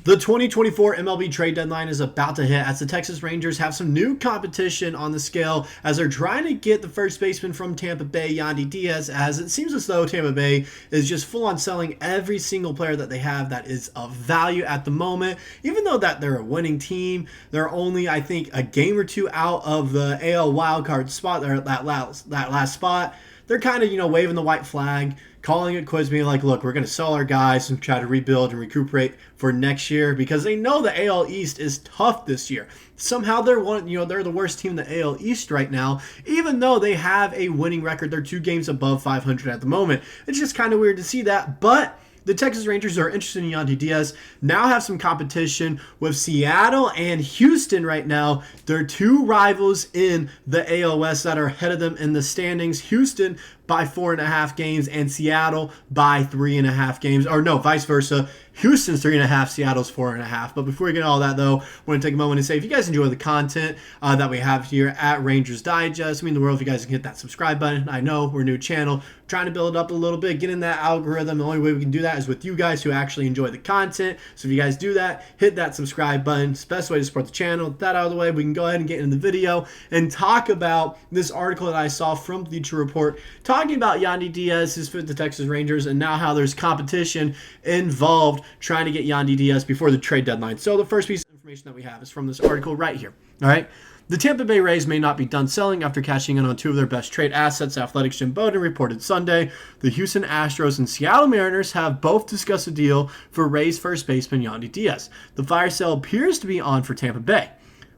The 2024 MLB trade deadline is about to hit as the Texas Rangers have some new competition on the scale as they're trying to get the first baseman from Tampa Bay, Yandy Diaz, as it seems as though Tampa Bay is just full on selling every single player that they have that is of value at the moment. Even though that they're a winning team, they're only, I think, a game or two out of the AL wildcard spot, or that last spot. They're kind of, waving the white flag, calling it quits, being like, look, we're going to sell our guys and try to rebuild and recuperate for next year because they know the AL East is tough this year. Somehow they're they're the worst team in the AL East right now, even though they have a winning record. They're 2 games above 500 at the moment. It's just kind of weird to see that, but the Texas Rangers are interested in Yandy Diaz. Now have some competition with Seattle and Houston right now. They're 2 rivals in the AL West that are ahead of them in the standings. Houston by 4.5 games and Seattle by 3.5 games. Or no, vice versa. Houston's 3.5, Seattle's 4.5. But before we get into all that, though, I want to take a moment and say if you guys enjoy the content that we have here at Rangers Digest, I mean the world if you guys can hit that subscribe button. I know we're a new channel, trying to build it up a little bit, get in that algorithm. The only way we can do that is with you guys who actually enjoy the content. So if you guys do that, hit that subscribe button. It's the best way to support the channel. With that out of the way, we can go ahead and get into the video and talk about this article that I saw from Bleacher Report talking about Yandy Diaz, his fit with the Texas Rangers, and now how there's competition involved trying to get Yandy Diaz before the trade deadline. So the first piece of information that we have is from this article right here. All right. The Tampa Bay Rays may not be done selling after cashing in on 2 of their best trade assets, Athletics' Jim Bowden reported Sunday. The Houston Astros and Seattle Mariners have both discussed a deal for Rays first baseman Yandy Diaz. The fire sale appears to be on for Tampa Bay.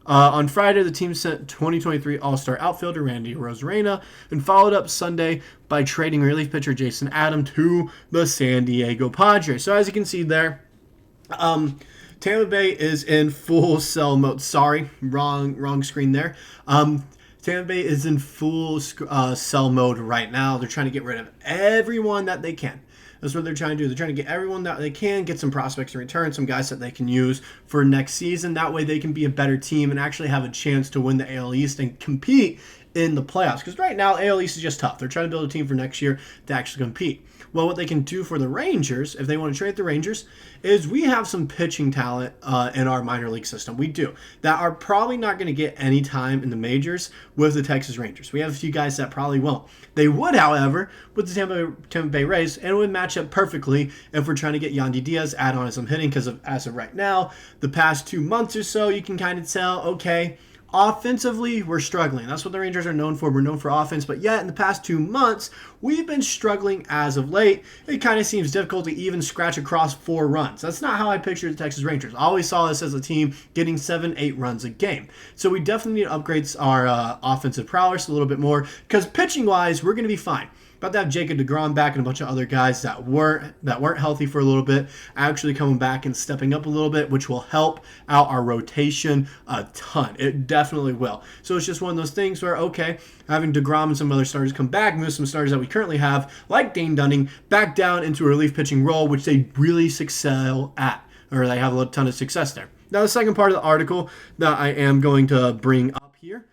On Friday, the team sent 2023 All-Star outfielder Randy Arozarena and followed up Sunday by trading relief pitcher Jason Adam to the San Diego Padres. So as you can see there, Tampa Bay is in full sell mode. Sorry, wrong screen there. Tampa Bay is in full sell mode right now. They're trying to get rid of everyone that they can. That's what they're trying to do. They're trying to get everyone that they can, get some prospects in return, some guys that they can use for next season. That way they can be a better team and actually have a chance to win the AL East and compete in the playoffs. Because right now, AL East is just tough. They're trying to build a team for next year to actually compete. Well, what they can do for the Rangers, if they want to trade the Rangers, is we have some pitching talent in our minor league system. We do. That are probably not going to get any time in the majors with the Texas Rangers. We have a few guys that probably won't. They would, however, with the Tampa Bay Rays, and it would match up perfectly if we're trying to get Yandy Diaz, add on some hitting, because as of right now, the past 2 months or so, you can kind of tell, okay, offensively, we're struggling. That's what the Rangers are known for. We're known for offense. But yet, in the past 2 months, we've been struggling as of late. It kind of seems difficult to even scratch across 4 runs. That's not how I pictured the Texas Rangers. I always saw this as a team getting 7-8 runs a game. So we definitely need to upgrade our offensive prowess a little bit more because pitching-wise, we're going to be fine. About to have Jacob DeGrom back and a bunch of other guys that weren't healthy for a little bit, actually coming back and stepping up a little bit, which will help out our rotation a ton. It definitely will. So it's just one of those things where, okay, having DeGrom and some other starters come back, move some starters that we currently have, like Dane Dunning, back down into a relief pitching role, which they really excel at, or they have a ton of success there. Now, the second part of the article that I am going to bring up here,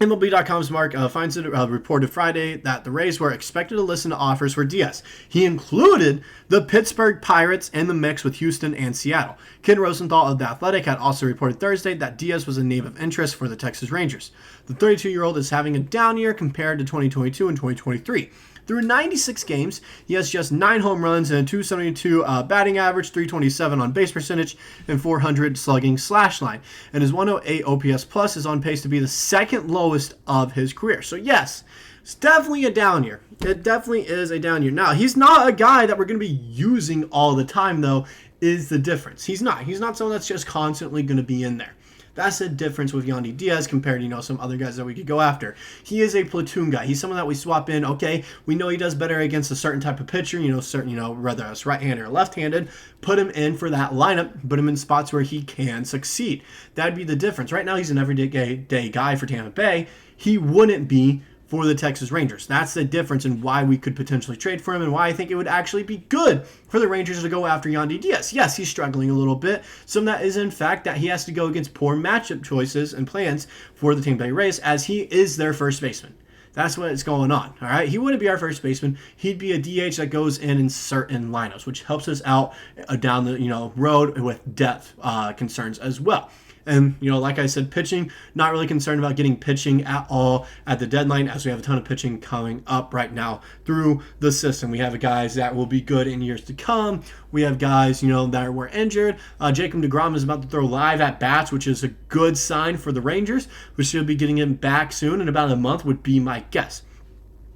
MLB.com's Mark Feinsand reported Friday that the Rays were expected to listen to offers for Diaz. He included the Pittsburgh Pirates in the mix with Houston and Seattle. Ken Rosenthal of The Athletic had also reported Thursday that Diaz was a name of interest for the Texas Rangers. The 32-year-old is having a down year compared to 2022 and 2023. Through 96 games, he has just 9 home runs and a 272 batting average, 327 on base percentage, and 400 slugging slash line. And his 108 OPS plus is on pace to be the second lowest of his career. So yes, it's definitely a down year. It definitely is a down year. Now, he's not a guy that we're going to be using all the time, though, is the difference. He's not. He's not someone that's just constantly going to be in there. That's the difference with Yandy Diaz compared to, some other guys that we could go after. He is a platoon guy. He's someone that we swap in. Okay, we know he does better against a certain type of pitcher, whether it's right-handed or left-handed. Put him in for that lineup. Put him in spots where he can succeed. That'd be the difference. Right now, he's an everyday guy for Tampa Bay. He wouldn't be for the Texas Rangers. That's the difference in why we could potentially trade for him and why I think it would actually be good for the Rangers to go after Yandy Diaz. Yes, he's struggling a little bit. Some of that is in fact that he has to go against poor matchup choices and plans for the Tampa Bay Rays as he is their first baseman. That's what's going on. All right. He wouldn't be our first baseman. He'd be a DH that goes in certain lineups, which helps us out down the road with depth concerns as well. And, like I said, pitching, not really concerned about getting pitching at all at the deadline, as we have a ton of pitching coming up right now through the system. We have guys that will be good in years to come. We have guys, that were injured. Jacob DeGrom is about to throw live at bats, which is a good sign for the Rangers. We should be getting him back soon, in about a month would be my guess.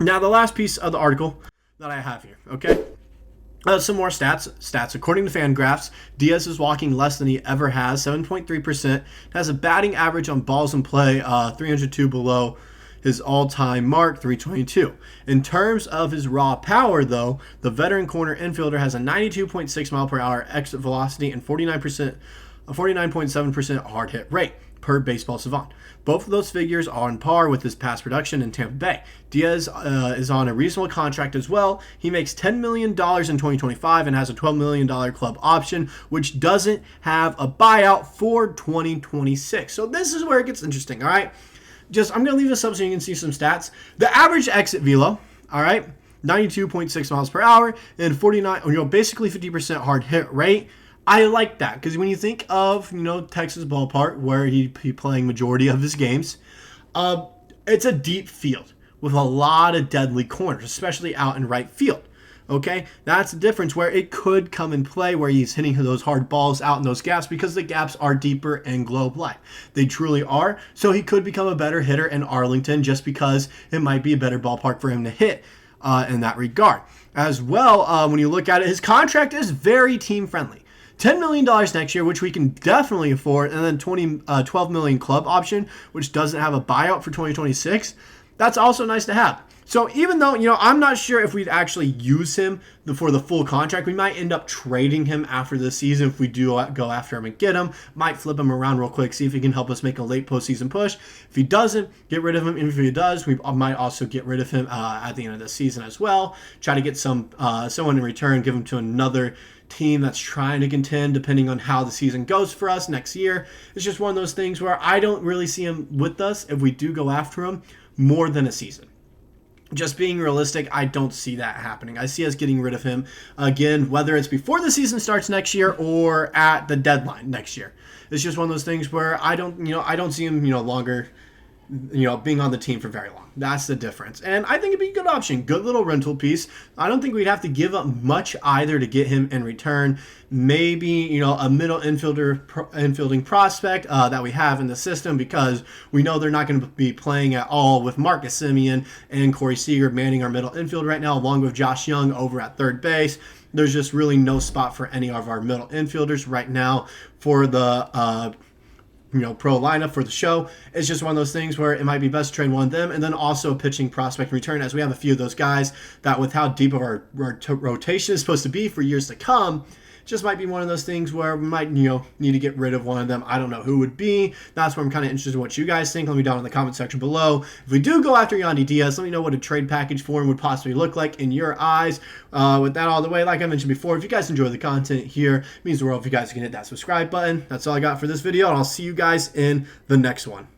Now, the last piece of the article that I have here, okay? Some more stats. According to Fangraphs, Diaz is walking less than he ever has, 7.3%. Has a batting average on balls in play, 302 below his all-time mark, 322. In terms of his raw power, though, the veteran corner infielder has a 92.6 mile per hour exit velocity and 49.7% hard hit rate per Baseball Savant. Both of those figures are on par with his past production in Tampa Bay. Diaz is on a reasonable contract as well. He makes $10 million in 2025 and has a $12 million club option, which doesn't have a buyout for 2026. So this is where it gets interesting, all right? I'm going to leave this up so you can see some stats. The average exit velo, all right, 92.6 miles per hour and 49, basically 50% hard hit rate. I like that because when you think of, Texas ballpark where he'd be playing majority of his games, it's a deep field with a lot of deadly corners, especially out in right field. Okay, that's the difference where it could come in play where he's hitting those hard balls out in those gaps because the gaps are deeper in Globe Life. They truly are. So he could become a better hitter in Arlington just because it might be a better ballpark for him to hit in that regard. As well, when you look at it, his contract is very team friendly. $10 million next year, which we can definitely afford, and then $12 million club option, which doesn't have a buyout for 2026. That's also nice to have. So even though, I'm not sure if we'd actually use him for the full contract, we might end up trading him after the season if we do go after him and get him. Might flip him around real quick, see if he can help us make a late postseason push. If he doesn't, get rid of him. And if he does, we might also get rid of him at the end of the season as well. Try to get someone in return, give him to another team that's trying to contend depending on how the season goes for us next year. It's just one of those things where I don't really see him with us if we do go after him more than a season. Just being realistic, I don't see that happening. I see us getting rid of him again, whether it's before the season starts next year or at the deadline next year. It's just one of those things where I don't see him, longer, being on the team for very long. That's the difference. And I think it'd be a good option. Good little rental piece. I don't think we'd have to give up much either to get him in return. Maybe, a middle infielding prospect that we have in the system because we know they're not going to be playing at all with Marcus Semien and Corey Seager manning our middle infield right now, along with Josh Jung over at third base. There's just really no spot for any of our middle infielders right now for the pro lineup for the show. It's just one of those things where it might be best to trade one of them and then also a pitching prospect in return, as we have a few of those guys that with how deep of our rotation is supposed to be for years to come, just might be one of those things where we might, need to get rid of one of them. I don't know who would be. That's where I'm kind of interested in what you guys think. Let me down in the comment section below. If we do go after Yandy Diaz, let me know what a trade package for him would possibly look like in your eyes. With that all the way, like I mentioned before, if you guys enjoy the content here, it means the world if you guys can hit that subscribe button. That's all I got for this video, and I'll see you guys in the next one.